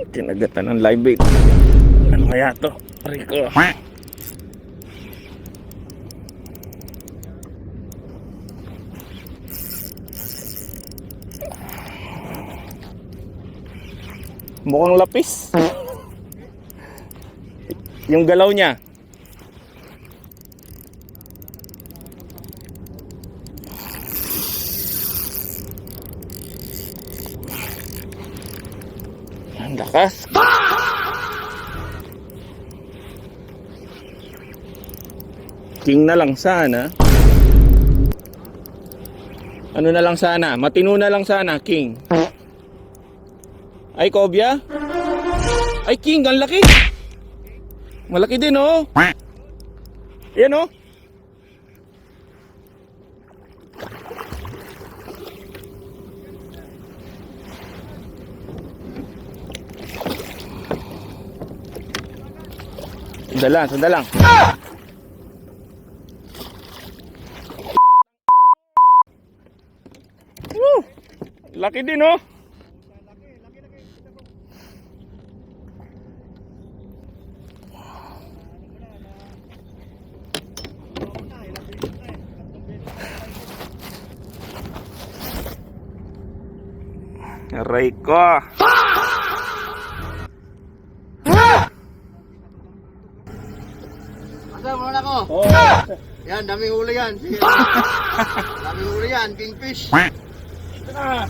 Tinagatan ng live bait. Ano kaya to? Rico. Mukhang lapis. Yung galaw niya. Ang lakas. King na lang sana. Ano na lang sana? Matino na lang sana, King. Ay, Cobia? Ay, King, ang laki. Malaki din, oh. Yan, oh. Sandalang, sandalang. Laki din, oh. Aray ko. Asa mo na ko? Oh. Yan, daming huli yan. Sige. Daming huli yan, kingfish. Ito na.